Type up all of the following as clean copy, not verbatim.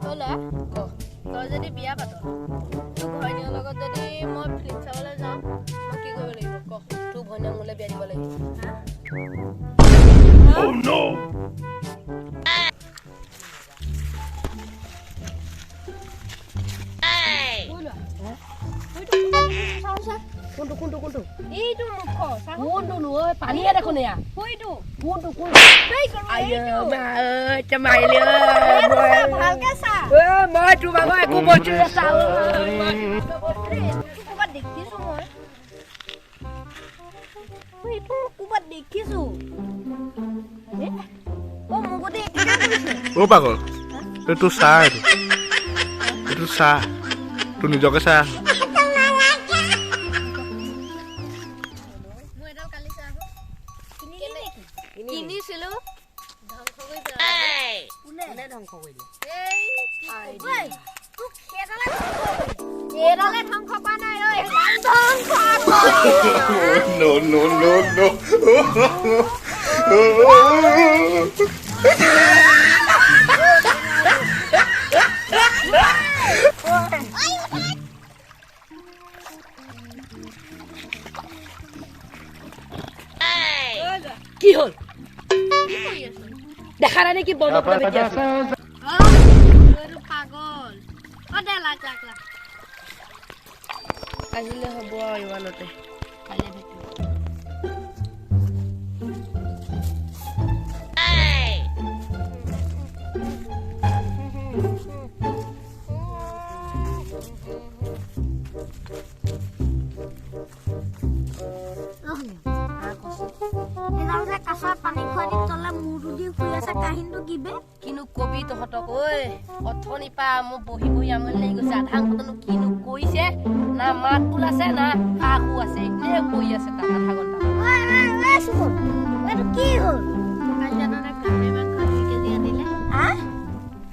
হ'লা তই যদি বিয়া পাত তোৰ ভনীৰ লগত যদি মই ফিল্ম চাবলৈ যাওঁ মই কি কৰিব লাগিব ক তোৰ ভনীক মোলৈ বিয়া দিব লাগিব Oh no! কোনটো এইটো মুখ কোনটো নয় পানীয়ে দেখোন এয়া কইটো কোনটো আইও মা ঐ চমাইলে ভালকে চা মই তোমাৰ ঘৰ একো বস্তু চাও ক'বাত দেখিছো মই এইটো ক'বাত দেখিছো ও মুগতে একেটা কৰিছে ও পাগল এইটো চা এইটো চা তুই নিজকে চা কিনিছিলো ধ্বংস কৰি পেলাই কোনে ধ্বংস কৰিলে এই তোক এডালে ধ্বংস কৰা নাই ঐ ধ্বংস No, no, no, no. কি হল দেখা নাই নেকি বন্ধ করে বেঁচে আছে পাগল ও দে লাগ কাজিলে হব ইমানতে কাইলে ভেটিম কিনো কবি তহঁতক ঐ অথনি পা মোৰ বহি বহি আমনি লাগি গৈছে আধা ঘণ্টানো কিনো কৈছে না মাত বোল আছে না কাকো আছে এনে কৈ আছে তাত আধা ঘণ্টা কি হ'ল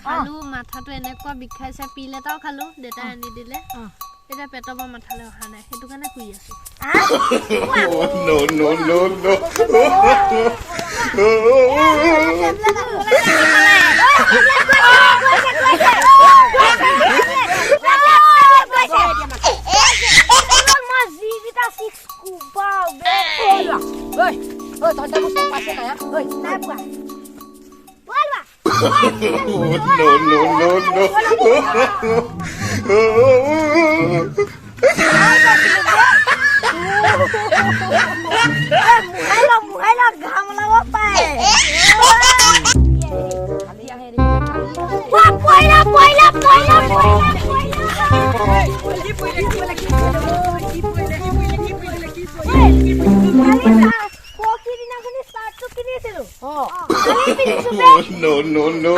খালো মাথাটো এনেকুৱা বিষাইছে পিল এটাও খালো দেউতাই আনি দিলে এতিয়া পেটৰ পৰা মাথালৈ অহা নাই সেইটো কাৰণে শুই আছো No, no, no, no. No, no, no, no. No, no, no, no.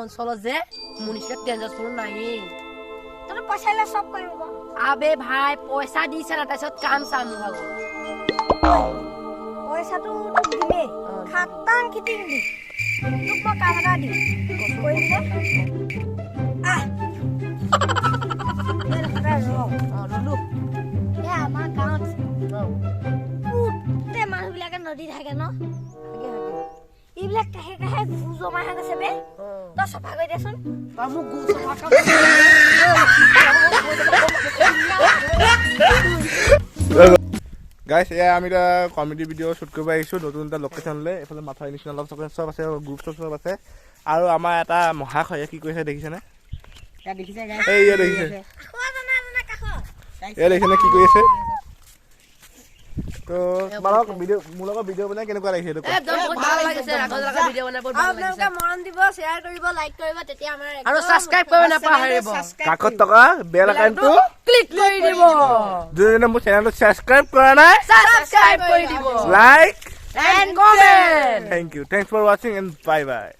অঞ্চলত যে মুনিচিপাল ডেঞ্জার কোনো নাই তোর পয়সালে সব করব আবে ভাই পয়সা দিছে না তাছত কাম চাম ভাগ পয়সাটো তোক দিলে খাটাং কিটিং দি তোক মই কাম এটা দি কই দে লুলু এ আমাৰ গাঁৱত গোটেই মানুহবিলাকে নদী থাকে ন এইবিলাক কাহে কাহে গু জমা হৈ গৈছে বে তই চাফা কৰি দেচোন মোক গু চাফা গাইস এয়া আমি এটা কমেডি ভিডিও শুট কৰিব আহিছো নতুন এটা লোকেশনলৈ এফালে মাথাৰ নিচিনা অলপ চব আছে গ্ৰুপ চব আছে আৰু আমাৰ এটা মহাশয়ে কি কৈছে দেখিছেনে দেখিছে গাইস এই দেখিছে দেখিছেনে কি কৰি আছে তো তোমালোক ভিডিও মোৰ ভিডিও বনাই কেনেকুৱা লাগিছে এইটো একদম বহুত ভাল লাগিছে আগৰ লগা ভিডিও বনাই বহুত ভাল লাগিছে আপোনালোকে মৰম দিব শেয়াৰ কৰিব লাইক কৰিব তেতিয়া আমাৰ আৰু সাবস্ক্ৰাইব কৰিব নাপাহৰিব কাকত টকা বেল আইকনটো ক্লিক কৰি দিব যোনে মোৰ চেনেলটো সাবস্ক্ৰাইব কৰা নাই সাবস্ক্ৰাইব কৰি দিব like and comment. Thank you. Thanks for watching and bye bye.